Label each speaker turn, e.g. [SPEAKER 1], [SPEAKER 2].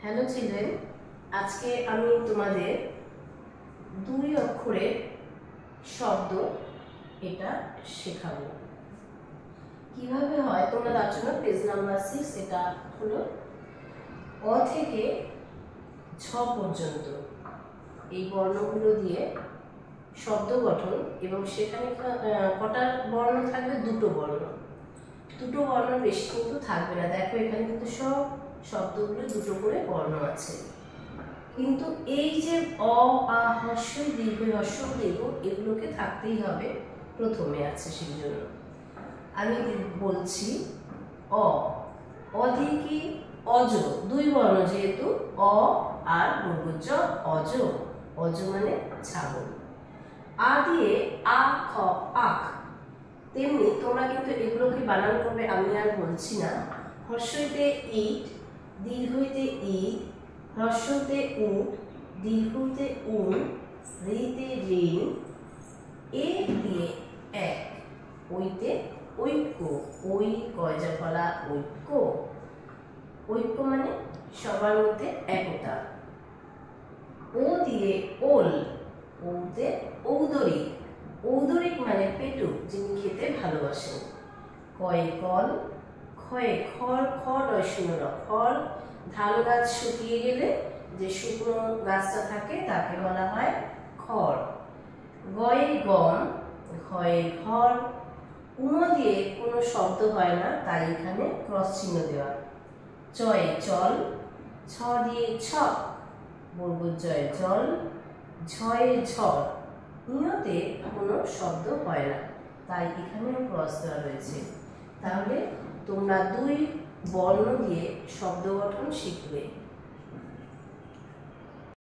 [SPEAKER 1] Hello children, আজকে আমি তোমাদের দুই অক্ষরের শব্দ এটা শেখাবো। কিভাবে হয় তোমরা দেখছো না, পেজ নাম্বার 6। এটা হলো অ থেকে ছ পর্যন্ত এই বর্ণগুলো দিয়ে শব্দ গঠন, এবং সেখানে কটা বর্ণ থাকবে? দুটো বর্ণ। দুটো বর্ণ বেশি কিন্তু থাকবে না। দেখো এখানে কিন্তু সব শব্দগুলো দুটো করে বর্ণ আছে, কিন্তু এই যে অ, আ, হ্রস্ব ই, দীর্ঘ, হ্রস্ব উ, দীর্ঘ এগুলোকে থাকতেই হবে, প্রথমে আছে। সেই জন্য আমি বলছি অ। অ দিয়ে কি? অজ, দুই বর্ণ যেহেতু, অ আর বর্গজ অজ। অজ মানে ছাগল। আ দিয়ে আ, খ, আখ। তেমনি তোমরা কিন্তু এগুলোকে বানান করবে, আমি আর বলছি না। হ্রস্বইতে ইট, দীর্ঘইতে ঈদ, হ্রস্বতে উট, দীর্ঘতে উন, রিতে ঋণ, এ দিয়ে এক, ওইতে ঐক্য, ওই কয়জা ফলা ঐক্য। ঐক্য মানে সবার মধ্যে একতা। ও দিয়ে ওল, ওতে ঔদরিক, ঔদরিক মানে পেটুক, যিনি খেতে ভালোবাসেন। কয়ে কল, ক্ষয়ে খড়, খড় নয় শূন্য, খড় ধান গাছ শুকিয়ে গেলে যে শুকনো গাছটা থাকে তাকে বলা হয় খড়। গয়ে গম, ঘয়ে ঘর। উম দিয়ে কোনো শব্দ হয় না, তাই এখানে ক্রস চিহ্ন দেওয়া। চয়ে চল, ছ দিয়ে ছক, বর্গজয় জল, ঝয়ে ঝড়। ইয়তে কোনো শব্দ হয় না, তাই এখানে ক্রস দেওয়া রয়েছে। তাহলে তোমরা দুই বর্ণ দিয়ে শব্দ গঠন শিখবে।